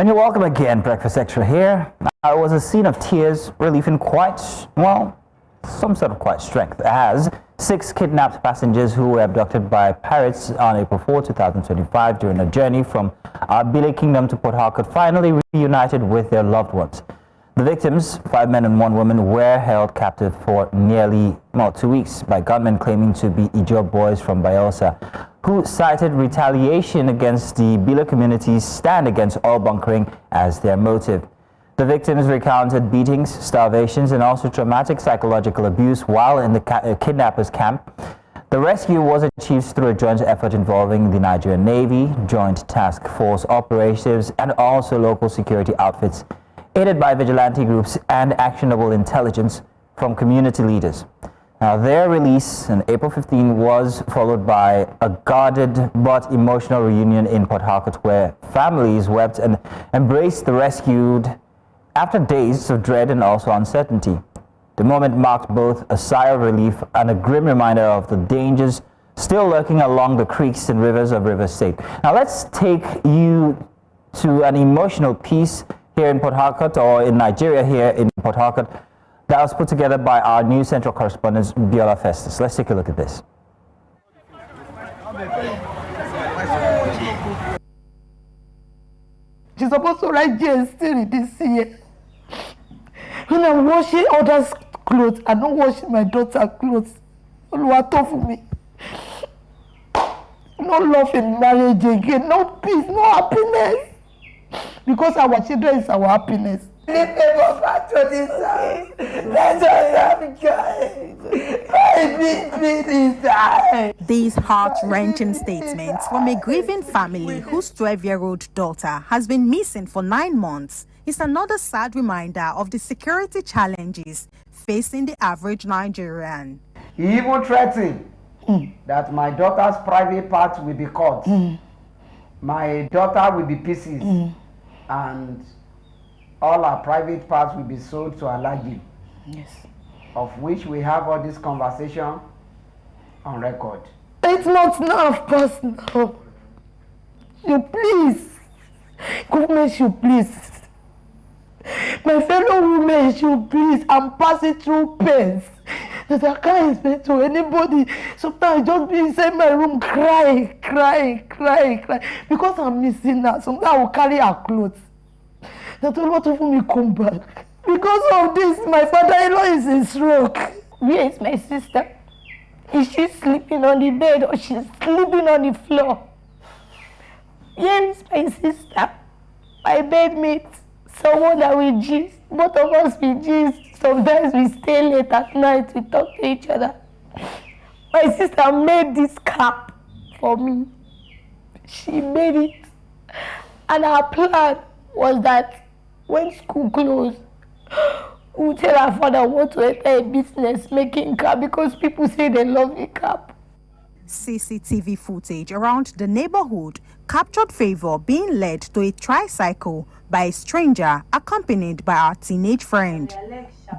And you're welcome again, Breakfast Extra here. It was a scene of tears, relief, and some sort of quiet strength, as 6 kidnapped passengers who were abducted by pirates on April 4, 2025 during a journey from Bille Kingdom to Port Harcourt finally reunited with their loved ones. The victims, 5 men and 1 woman, were held captive for nearly 2 weeks by gunmen claiming to be Ijaw boys from Bayelsa, who cited retaliation against the Bille community's stand against oil bunkering as their motive. The victims recounted beatings, starvations, and also traumatic psychological abuse while in the kidnappers' camp. The rescue was achieved through a joint effort involving the Nigerian Navy, Joint Task Force operatives, and also local security outfits, aided by vigilante groups and actionable intelligence from community leaders. Now, their release on April 15 was followed by a guarded but emotional reunion in Port Harcourt, where families wept and embraced the rescued after days of dread and also uncertainty. The moment marked both a sigh of relief and a grim reminder of the dangers still lurking along the creeks and rivers of River State. Now, let's take you to an emotional piece here in Port Harcourt, or in Nigeria here in Port Harcourt, that was put together by our new central correspondent, Biola Festus. Let's take a look at this. She's supposed to write GS3 this year. When I'm washing others' clothes, I'm not washing my daughter's clothes. Oluwato for me. No love in marriage again, no peace, no happiness. Because our children is our happiness. Leave people back to this house. Let us have joy. These heart-wrenching statements from a grieving family whose 12-year-old daughter has been missing for 9 months is another sad reminder of the security challenges facing the average Nigerian. He even threatened that my daughter's private parts will be cut. My daughter will be pieces. And all our private parts will be sold to Alaji. Yes. Of which we have all this conversation on record. It's not enough personal. You please. Government should please. My fellow women should please. I'm passing through pains that I can't explain to anybody. Sometimes I just be inside my room crying. Because I'm missing her. Sometimes I will carry her clothes. That a lot of me come back. Because of this, my father-in-law is in stroke. Where is my sister? Is she sleeping on the bed or she's sleeping on the floor? Here is my sister, my bedmate, someone that we gist. Both of us we gist. Sometimes we stay late at night, we talk to each other. My sister made this cap for me. She made it. And our plan was that when school closed, we would tell our father what to enter a business making cap because people say they love the cap. CCTV footage around the neighborhood captured Favor being led to a tricycle by a stranger accompanied by our teenage friend.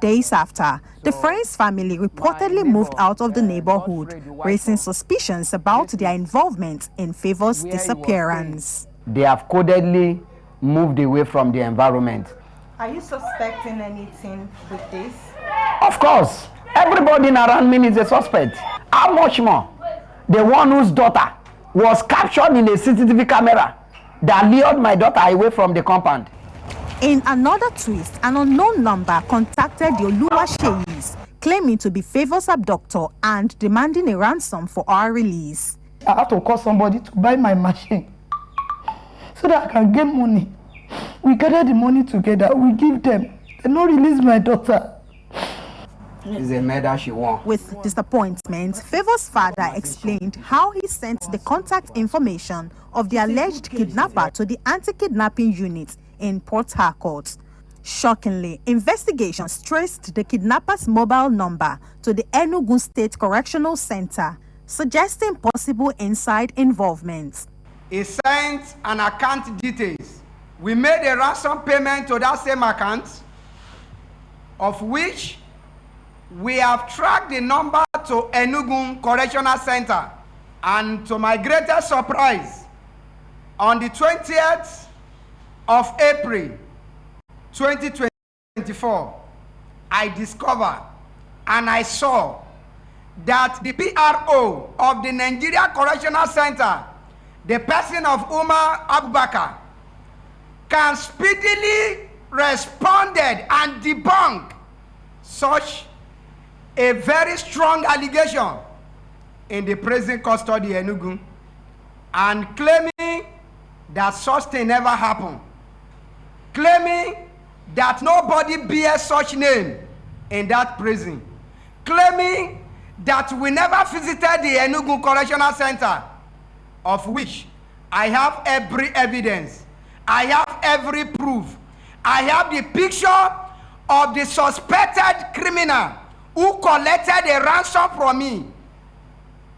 Days after, the friend's family reportedly moved out of the neighborhood, raising suspicions about their involvement in Favor's disappearance. They have codedly moved away from the environment. Are you suspecting anything with this? Of course. Everybody around me is a suspect. How much more? The one whose daughter was captured in a CCTV camera that lured my daughter away from the compound. In another twist, an unknown number contacted the Oluwasheyis, claiming to be Favor's abductor and demanding a ransom for our release. I have to call somebody to buy my machine so that I can get money. We gather the money together, we give them. They don't release my daughter. It's a murder she won. With disappointment, Favor's father explained how he sent the contact information of the alleged kidnapper to the anti-kidnapping unit in Port Harcourt. Shockingly, investigations traced the kidnapper's mobile number to the Enugu State Correctional Center, suggesting possible inside involvement. He sent an account details. We made a ransom payment to that same account, of which we have tracked the number to Enugu Correctional Center. And to my greatest surprise, on the 20th of April 2024, I discovered and I saw that the PRO of the Nigeria Correctional Center, the person of Umar Abubakar, can speedily responded and debunk such a very strong allegation in the prison custody Enugu, and claiming that such thing never happened, claiming that nobody bears such name in that prison, claiming that we never visited the Enugu Correctional Center, of which I have every evidence, I have every proof, I have the picture of the suspected criminal who collected a ransom from me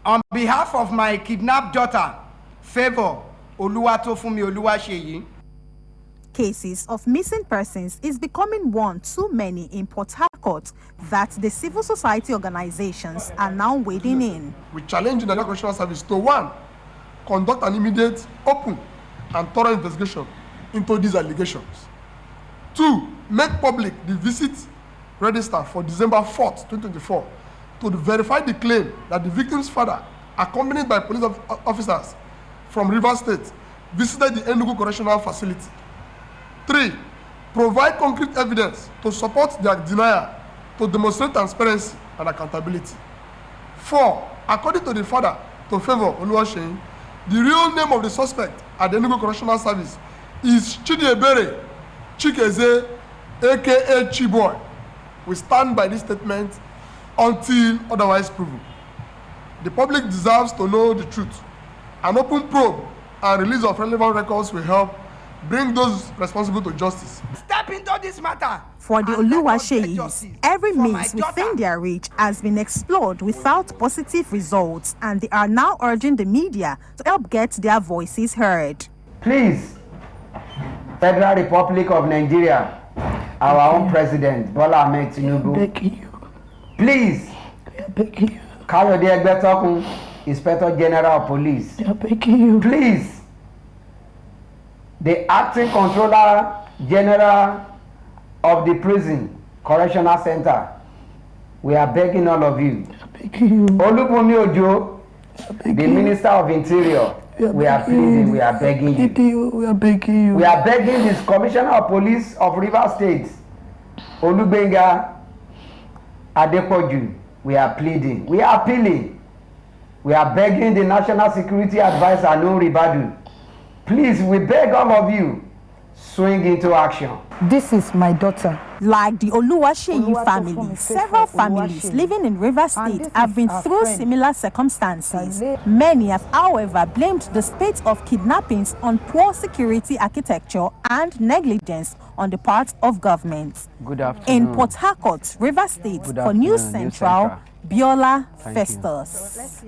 on behalf of my kidnapped daughter, Favor Oluwatofumi Oluwaseyi. Cases of missing persons is becoming one too many in Port Harcourt that the civil society organizations are now wading in. We challenge the Nigerian Correctional Service to 1, conduct an immediate, open and thorough investigation into these allegations. 2, make public the visit register for December 4th, 2024 to verify the claim that the victim's father, accompanied by police officers from Rivers State, visited the Enugu Correctional Facility. 3, provide concrete evidence to support their denial to demonstrate transparency and accountability. 4, according to the father, to Favor Oluwaseyi, the real name of the suspect at the Enugu Correctional Service is Chidiebere Chikeze, aka Chiboy. We stand by this statement until otherwise proven. The public deserves to know the truth. An open probe and release of relevant records will help bring those responsible to justice. Step into this matter. For the Oluwaseyis, every means within their reach has been explored without positive results, and they are now urging the media to help get their voices heard. Please, Federal Republic of Nigeria, our own president, Bola Ahmed Tinubu, please, Kayode Egbetokun, Inspector General of Police, please, the acting controller general of the prison correctional center, we are begging all of you. Olubunmi Ojo, the Minister of Interior, we are pleading, we are begging you. We are begging you. We are begging this Commissioner of Police of Rivers State, Olubenga Adepoju, we are pleading, we are appealing, we are begging the National Security Advisor, Anu Ribadu. Please, we beg all of you, swing into action. This is my daughter. Like the Oluwaseyi family, several families living in Rivers State have been through similar circumstances. Many have, however, blamed the spate of kidnappings on poor security architecture and negligence on the part of government. Good afternoon. In Port Harcourt, Rivers State, for News Central, Biola Festus.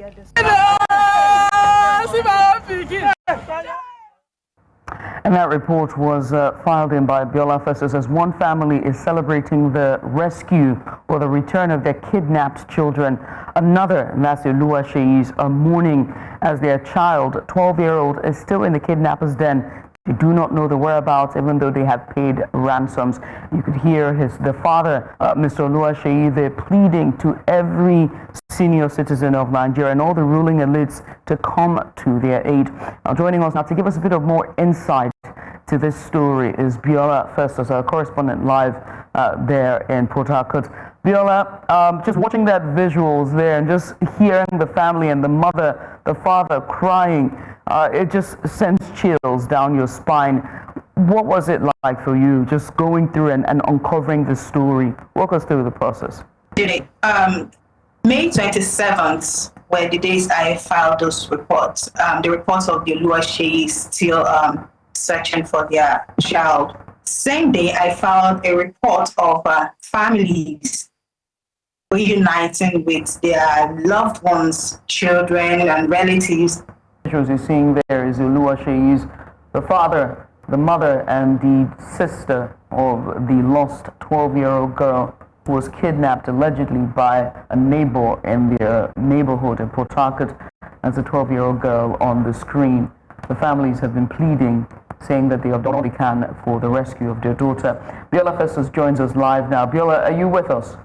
And that report was filed in by Biola Festus as one family is celebrating the rescue or the return of their kidnapped children. Another, that's the Oluwaseyis, are mourning as their child, 12-year-old, is still in the kidnappers' den. They do not know the whereabouts, even though they have paid ransoms. You could hear the father, Mr. Oluwaseyi, there pleading to every senior citizen of Nigeria and all the ruling elites to come to their aid. Now, joining us now to give us a bit of more insight to this story is Biola Festus, our correspondent live there in Port Harcourt. Biola, just watching that visuals there and just hearing the family and the mother, the father crying, it just sends chills down your spine. What was it like for you just going through and uncovering this story? Walk us through the process. May 27th were the days I filed those reports. The reports of the Oluwaseyis still searching for their child. Same day, I filed a report of families reuniting with their loved ones, children and relatives. As you're seeing there is the Oluwaseyis, the father, the mother, and the sister of the lost 12-year-old girl who was kidnapped allegedly by a neighbor in their neighborhood in Port Harcourt. As a 12-year-old girl on the screen. The families have been pleading saying that they have done all they can for the rescue of their daughter. Biola Festus joins us live now. Biola, are you with us?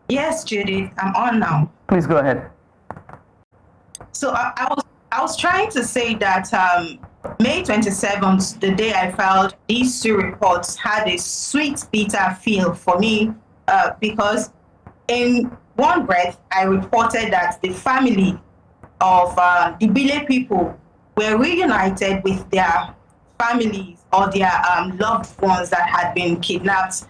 Yes, Judith, I'm on now. Please go ahead. So I was trying to say that May 27th, the day I filed these two reports, had a sweet, bitter feel for me because in one breath, I reported that the family of the Bille people were reunited with their families or their loved ones that had been kidnapped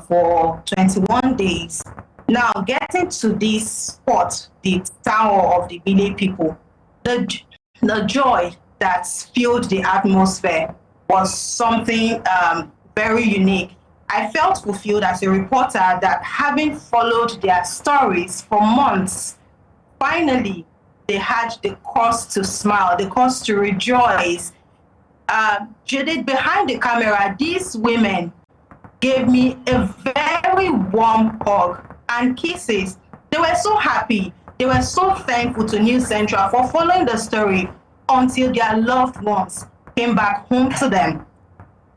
for 21 days. Now, getting to this spot, the tower of the Bille people, the joy that filled the atmosphere was something very unique. I felt fulfilled as a reporter that having followed their stories for months, finally, they had the cause to smile, the cause to rejoice. Judith, behind the camera, these women gave me a very warm hug and kisses. They were so happy. They were so thankful to News Central for following the story until their loved ones came back home to them.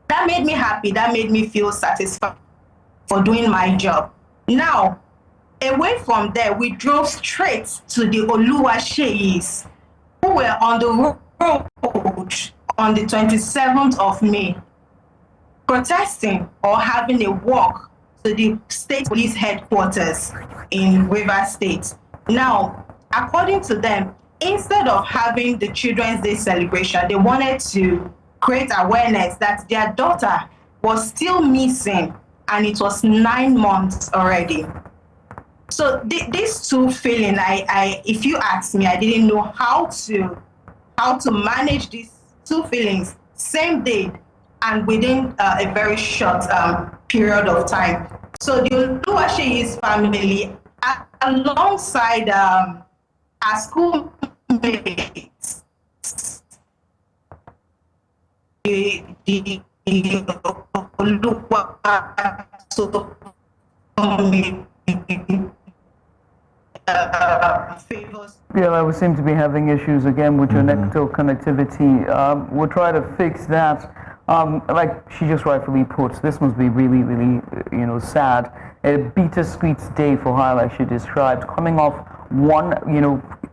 That made me happy. That made me feel satisfied for doing my job. Now, away from there, we drove straight to the Oluwasheyis, who were on the road on the 27th of May, protesting or having a walk to the state police headquarters in Rivers State. Now, according to them, instead of having the Children's Day celebration, they wanted to create awareness that their daughter was still missing, and it was 9 months already. So these two feelings, I if you ask me, I didn't know how to manage these two feelings same day and within a very short period of time. So the Oluwasheyis family, alongside our schoolmates, the Yeah, we seem to be having issues again with your network connectivity. We'll try to fix that. Like she just rightfully puts, this must be really, really, sad. A bittersweet day for her, like she described, coming off one,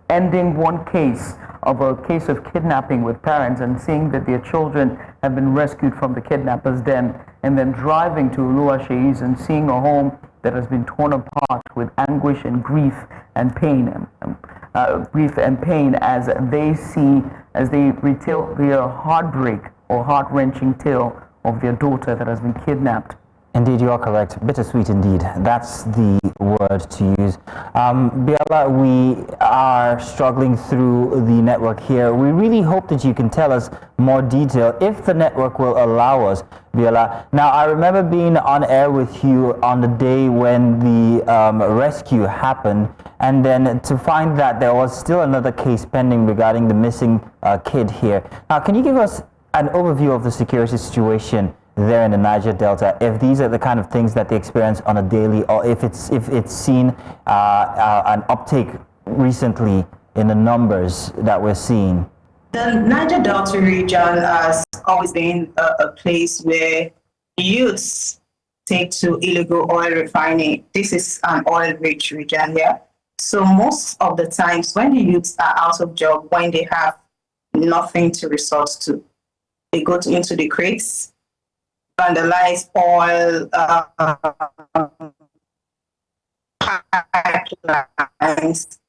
ending one case of kidnapping with parents and seeing that their children have been rescued from the kidnappers' den, and then driving to Oluwasheyis and seeing a home that has been torn apart with anguish and grief and pain, as they retell their heartbreak or heart-wrenching tale of their daughter that has been kidnapped. Indeed, you are correct. Bittersweet indeed. That's the word to use. Biola, we are struggling through the network here. We really hope that you can tell us more detail if the network will allow us, Biola. Now, I remember being on air with you on the day when the rescue happened, and then to find that there was still another case pending regarding the missing kid here. Now, can you give us an overview of the security situation there in the Niger Delta, if these are the kind of things that they experience on a daily, or if it's seen an uptake recently in the numbers that we're seeing? The Niger Delta region has always been a place where youths take to illegal oil refining. This is an oil-rich region here. So most of the times when the youths are out of job, when they have nothing to resort to, they go into the creeks, vandalize oil pipelines,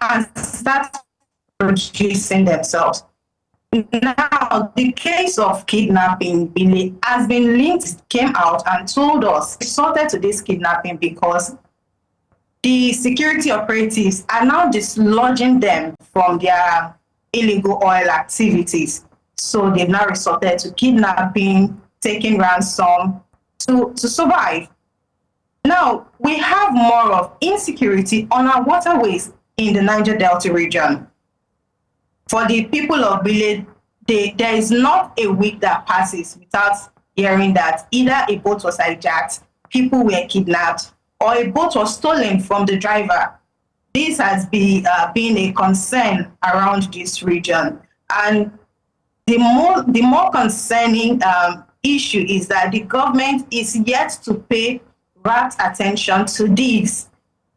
and start producing themselves. Now, the case of kidnapping Bille has been linked, came out and told us, resorted to this kidnapping because the security operatives are now dislodging them from their illegal oil activities. So they've now resorted to kidnapping, taking ransom to survive. Now, we have more of insecurity on our waterways in the Niger Delta region. For the people of Bille, there is not a week that passes without hearing that either a boat was hijacked, people were kidnapped, or a boat was stolen from the driver. This has been a concern around this region. And the more concerning issue is that the government is yet to pay rapt attention to this.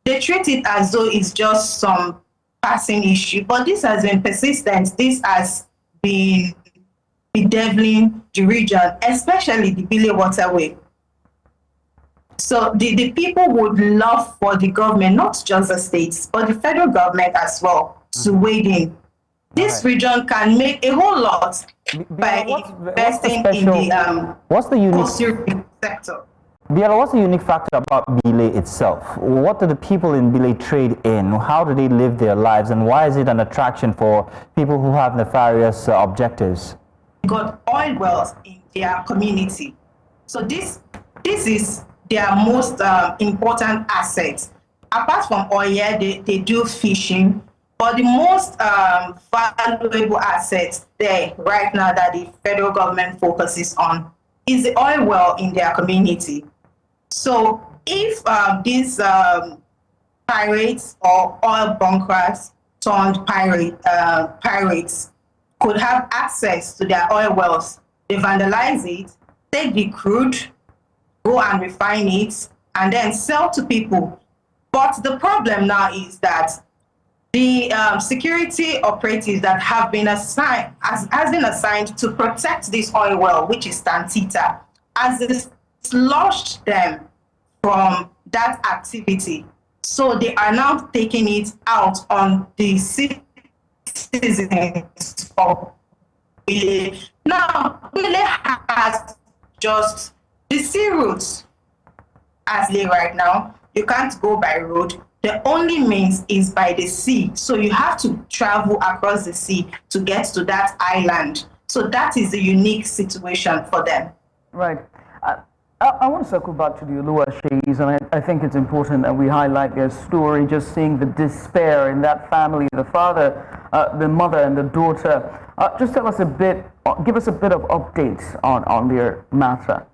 They treat it as though it's just some passing issue, but this has been persistent. This has been bedeviling the region, especially the Bille waterway. So the people would love for the government, not just the states, but the federal government as well, to wade in. This region can make a whole lot by investing in the post-security sector. Biola, what's the unique factor about Bille itself? What do the people in Bille trade in? How do they live their lives? And why is it an attraction for people who have nefarious objectives? Got oil wells in their community. So this is their most important asset. Apart from oil, they do fishing. But the most valuable asset there right now that the federal government focuses on is the oil well in their community. So if these pirates or oil bunkers turned pirates could have access to their oil wells, they vandalize it, take the crude, go and refine it, and then sell to people. But the problem now is that the security operatives that have been assigned has been assigned to protect this oil well, which is Tantita, has dislodged them from that activity. So they are now taking it out on the citizens of Bille. Now, Bille has just the sea routes as they right now. You can't go by road. The only means is by the sea. So you have to travel across the sea to get to that island. So that is a unique situation for them. Right. I want to circle back to the Oluwaseis, and I think it's important that we highlight their story, just seeing the despair in that family, the father, the mother, and the daughter. Just tell us a bit, give us a bit of updates on their matter.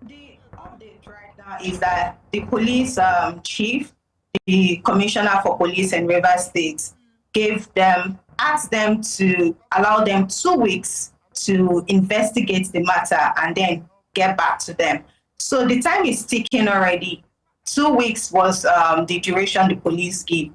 The update right now is that the police chief, the commissioner for police in Rivers State, asked them to allow them 2 weeks to investigate the matter and then get back to them. So the time is ticking already. 2 weeks was the duration the police gave.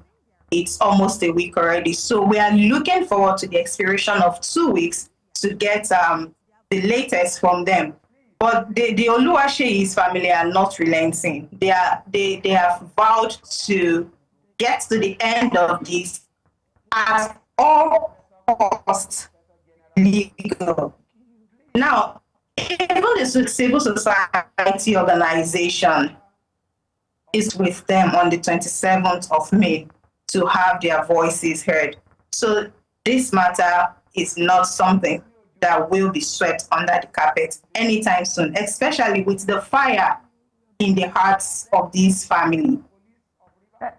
It's almost a week already. So we are looking forward to the expiration of 2 weeks to get the latest from them. But the Oluwaseis family are not relenting. They have vowed to get to the end of this at all costs. Legal. Now, even the civil society organization is with them on the 27th of May to have their voices heard. So this matter is not something that will be swept under the carpet anytime soon, especially with the fire in the hearts of this family.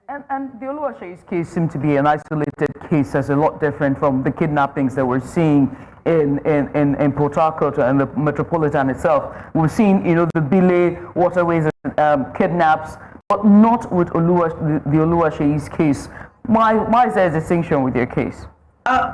And the Oluwaseis case seemed to be an isolated case that's a lot different from the kidnappings that we're seeing in Port Harcourt and the metropolitan itself. We've seen, the Bille waterways kidnaps, but not with the Oluwaseis case. Why is there a distinction with your case?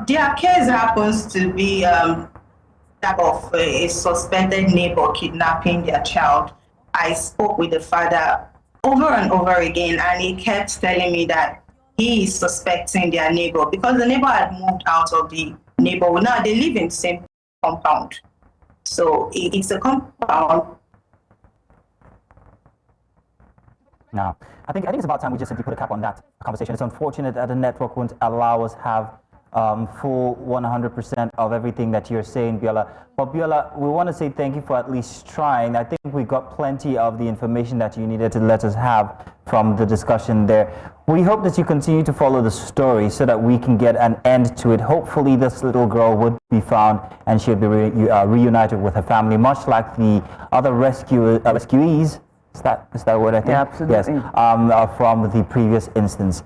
Their case happens to be that of a suspected neighbor kidnapping their child. I spoke with the father over and over again, and he kept telling me that he is suspecting their neighbor because the neighbor had moved out of the neighborhood. Now they live in the same compound. So it's a compound. Now, I think it's about time we just simply put a cap on that conversation. It's unfortunate that the network won't allow us have full 100% of everything that you're saying, Biola. But Biola, we want to say thank you for at least trying. I think we got plenty of the information that you needed to let us have from the discussion there. We hope that you continue to follow the story so that we can get an end to it. Hopefully this little girl would be found and she'll be reunited with her family, much like the other rescuees. Is that what I think? Yeah, absolutely. Yes, from the previous instance.